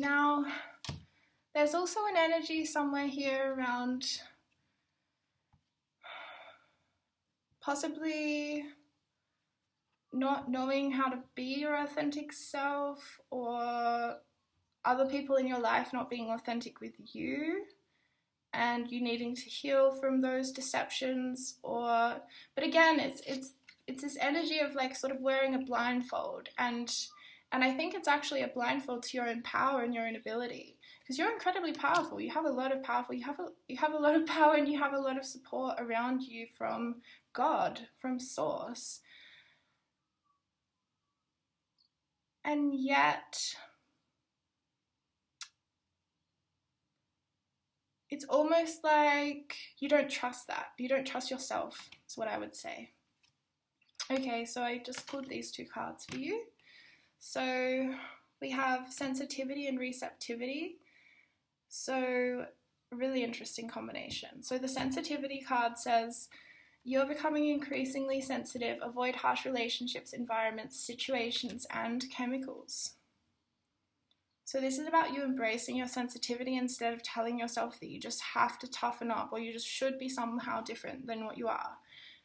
Now, there's also an energy somewhere here around possibly not knowing how to be your authentic self, or other people in your life not being authentic with you, and you needing to heal from those deceptions. But again, it's this energy of like sort of wearing a blindfold, and I think it's actually a blindfold to your own power and your own ability, because you're incredibly powerful. You have a lot of powerful. You have a lot of power, and you have a lot of support around you from God, from Source. And yet, it's almost like you don't trust that. You don't trust yourself, is what I would say. Okay, so I just pulled these two cards for you. So we have sensitivity and receptivity. So really interesting combination. So the sensitivity card says, you're becoming increasingly sensitive. Avoid harsh relationships, environments, situations, and chemicals. So this is about you embracing your sensitivity instead of telling yourself that you just have to toughen up, or you just should be somehow different than what you are.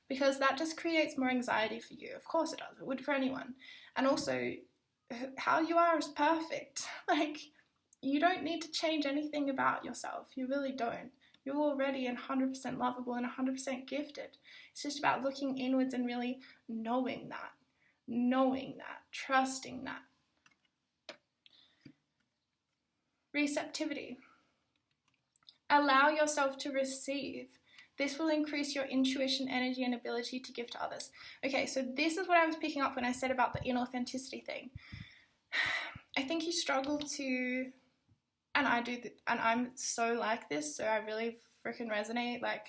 Because that just creates more anxiety for you. Of course it does. It would for anyone. And also, how you are is perfect. Like, you don't need to change anything about yourself. You really don't. You're already 100% lovable and 100% gifted. It's just about looking inwards and really knowing that, trusting that. Receptivity. Allow yourself to receive. This will increase your intuition, energy, and ability to give to others. Okay, so this is what I was picking up when I said about the inauthenticity thing. I think you struggle to, and I do, and I'm so like this, so I really freaking resonate, like,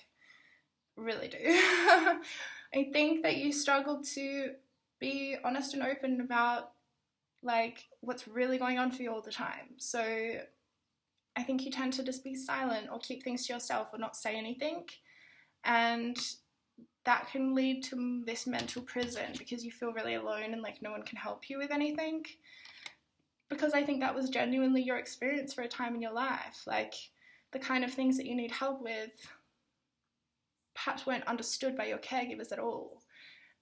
really do. I think that you struggle to be honest and open about, like, what's really going on for you all the time. So I think you tend to just be silent or keep things to yourself or not say anything. And that can lead to this mental prison, because you feel really alone and like no one can help you with anything. Because I think that was genuinely your experience for a time in your life. Like, the kind of things that you need help with perhaps weren't understood by your caregivers at all.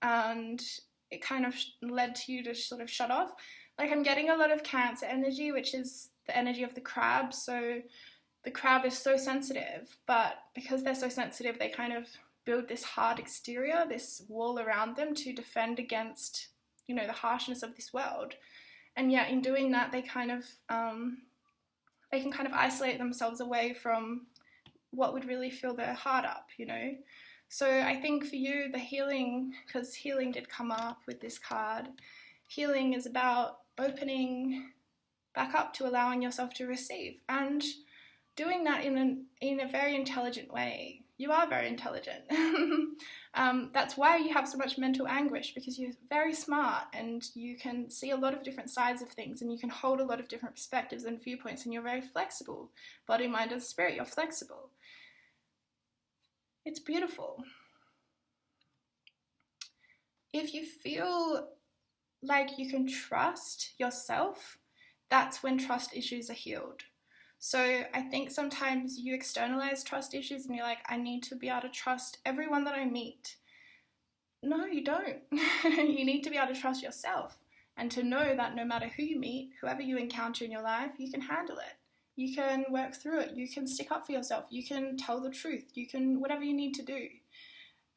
And it kind of led to you to sort of shut off. Like, I'm getting a lot of Cancer energy, which is the energy of the crab. So the crab is so sensitive, but because they're so sensitive, they kind of build this hard exterior, this wall around them to defend against, you know, the harshness of this world. And yet in doing that, they kind of, they can kind of isolate themselves away from what would really fill their heart up, you know. So I think for you, the healing, because healing did come up with this card, healing is about opening back up to allowing yourself to receive, and doing that in a very intelligent way. You are very intelligent. That's why you have so much mental anguish, because you're very smart and you can see a lot of different sides of things, and you can hold a lot of different perspectives and viewpoints, and you're very flexible. Body, mind, and spirit, you're flexible. It's beautiful. If you feel like you can trust yourself, that's when trust issues are healed. So I think sometimes you externalize trust issues and you're like, I need to be able to trust everyone that I meet. No, you don't. You need to be able to trust yourself, and to know that no matter who you meet, whoever you encounter in your life, you can handle it. You can work through it. You can stick up for yourself. You can tell the truth. You can, whatever you need to do.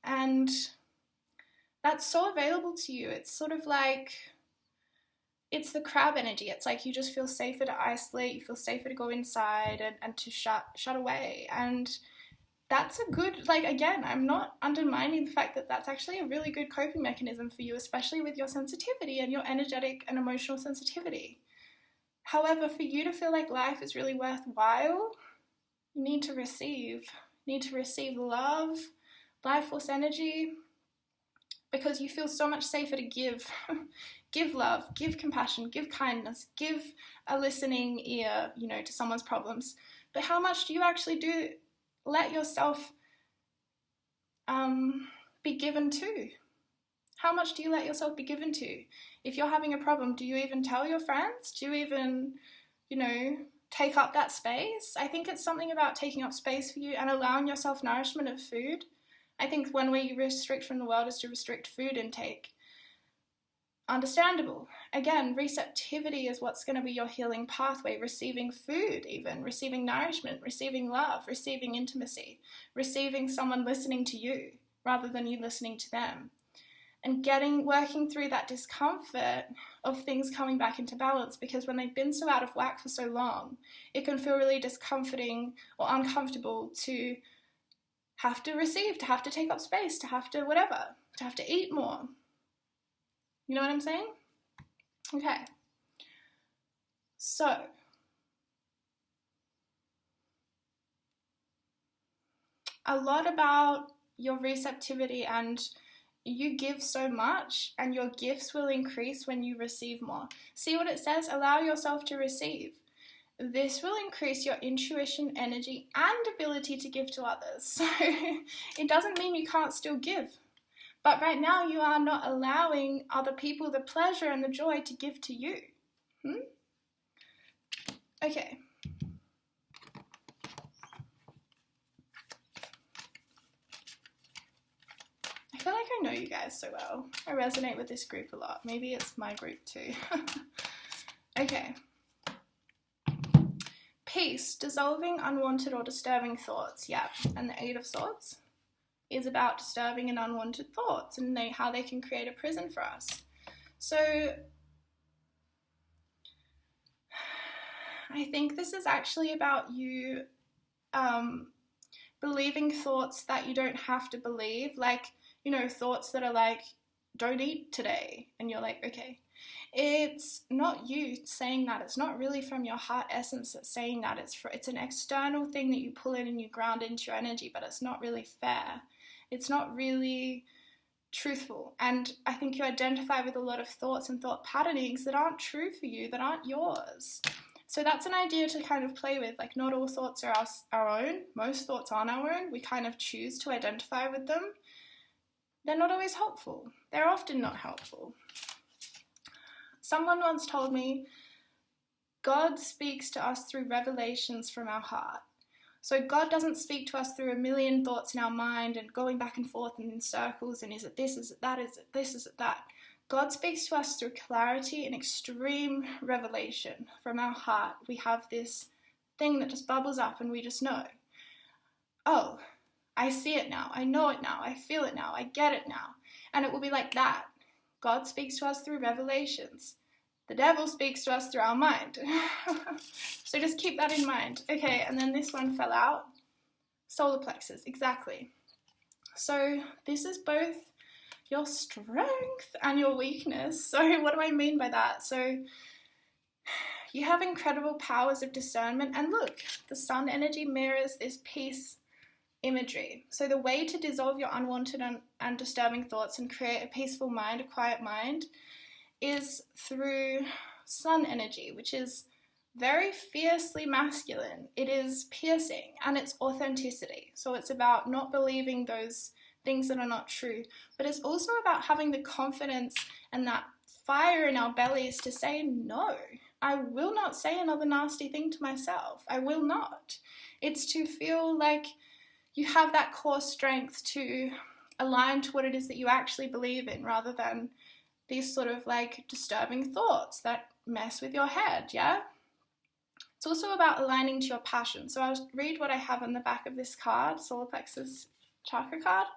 And that's so available to you. It's sort of like, it's the crab energy. It's like you just feel safer to isolate, you feel safer to go inside and to shut away. And that's a good, like, again, I'm not undermining the fact that that's actually a really good coping mechanism for you, especially with your sensitivity and your energetic and emotional sensitivity. However, for you to feel like life is really worthwhile, you need to receive. You need to receive love, life force energy, because you feel so much safer to give. Give love, give compassion, give kindness, give a listening ear, you know, to someone's problems. But how much do you actually let yourself be given to? How much do you let yourself be given to? If you're having a problem, do you even tell your friends? Do you even, you know, take up that space? I think it's something about taking up space for you and allowing yourself nourishment of food. I think one way you restrict from the world is to restrict food intake. Understandable. Again, receptivity is what's going to be your healing pathway. Receiving food, even receiving nourishment, receiving love, receiving intimacy, receiving someone listening to you rather than you listening to them, and working through that discomfort of things coming back into balance, because when they've been so out of whack for so long, it can feel really discomforting or uncomfortable to have to receive, to have to take up space, to have to whatever, to have to eat more. You know what I'm saying? Okay. So, a lot about your receptivity, and you give so much and your gifts will increase when you receive more. See what it says? Allow yourself to receive. This will increase your intuition, energy, and ability to give to others. So it doesn't mean you can't still give. But right now you are not allowing other people the pleasure and the joy to give to you. Okay. I feel like I know you guys so well. I resonate with this group a lot. Maybe it's my group too. Okay. Peace, dissolving unwanted or disturbing thoughts. Yeah, and the Eight of Swords is about disturbing and unwanted thoughts and how they can create a prison for us. So I think this is actually about you believing thoughts that you don't have to believe, like, you know, thoughts that are like, don't eat today, and you're like, okay. It's not you saying that. It's not really from your heart essence that's saying that. It's an external thing that you pull in and you ground into your energy, but it's not really fair. It's not really truthful. And I think you identify with a lot of thoughts and thought patternings that aren't true for you, that aren't yours. So that's an idea to kind of play with. Like, not all thoughts are our own. Most thoughts aren't our own. We kind of choose to identify with them. They're not always helpful. They're often not helpful. Someone once told me, God speaks to us through revelations from our heart. So God doesn't speak to us through a million thoughts in our mind and going back and forth and in circles and is it this, is it that, is it this, is it that. God speaks to us through clarity and extreme revelation from our heart. We have this thing that just bubbles up and we just know, oh, I see it now, I know it now, I feel it now, I get it now. And it will be like that. God speaks to us through revelations. The devil speaks to us through our mind. So just keep that in mind. Okay, and then this one fell out. Solar plexus, exactly. So this is both your strength and your weakness. So what do I mean by that? So you have incredible powers of discernment. And look, the sun energy mirrors this peace imagery. So the way to dissolve your unwanted and disturbing thoughts and create a peaceful mind, a quiet mind, is through sun energy, which is very fiercely masculine. It is piercing and it's authenticity. So it's about not believing those things that are not true, but it's also about having the confidence and that fire in our bellies to say, no, I will not say another nasty thing to myself. I will not. It's to feel like you have that core strength to align to what it is that you actually believe in, rather than these sort of like disturbing thoughts that mess with your head, yeah? It's also about aligning to your passion. So I'll read what I have on the back of this card, solar plexus chakra card.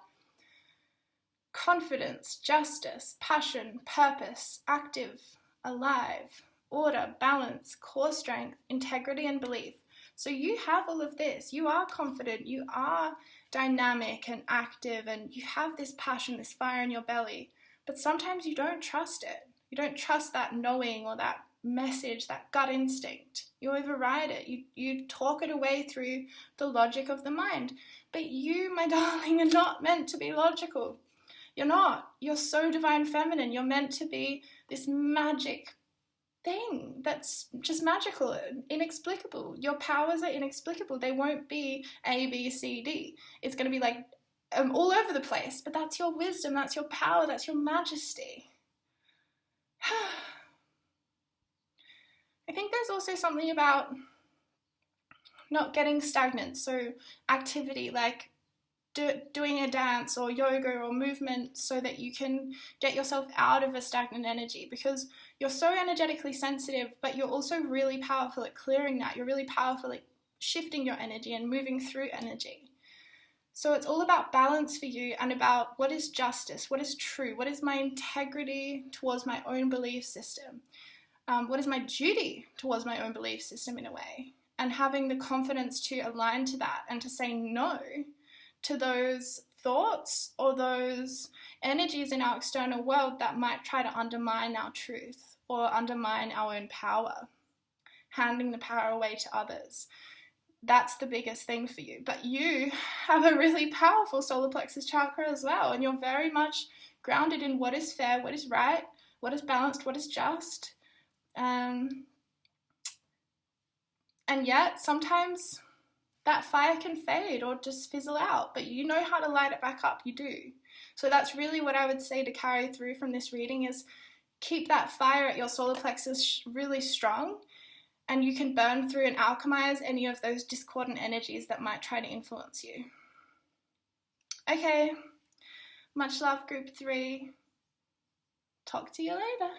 Confidence, justice, passion, purpose, active, alive, order, balance, core strength, integrity, and belief. So you have all of this. You are confident, you are dynamic and active, and you have this passion, this fire in your belly. But sometimes you don't trust it. You don't trust that knowing or that message, that gut instinct. You override it. You talk it away through the logic of the mind. But you, my darling, are not meant to be logical. You're not. You're so divine feminine. You're meant to be this magic thing that's just magical, inexplicable. Your powers are inexplicable. They won't be A, B, C, D. It's going to be like all over the place, but that's your wisdom, that's your power, that's your majesty. I think there's also something about not getting stagnant. So activity like doing a dance or yoga or movement, so that you can get yourself out of a stagnant energy, because you're so energetically sensitive, but you're also really powerful at clearing that. You're really powerful at shifting your energy and moving through energy. So it's all about balance for you, and about what is justice, what is true, what is my integrity towards my own belief system, what is my duty towards my own belief system in a way, and having the confidence to align to that and to say no to those thoughts or those energies in our external world that might try to undermine our truth or undermine our own power, handing the power away to others. That's the biggest thing for you. But you have a really powerful solar plexus chakra as well, and you're very much grounded in what is fair, what is right, what is balanced, what is just. And yet sometimes that fire can fade or just fizzle out, but you know how to light it back up. You do. So that's really what I would say to carry through from this reading, is keep that fire at your solar plexus really strong, and you can burn through and alchemize any of those discordant energies that might try to influence you. Okay, much love, group 3. Talk to you later.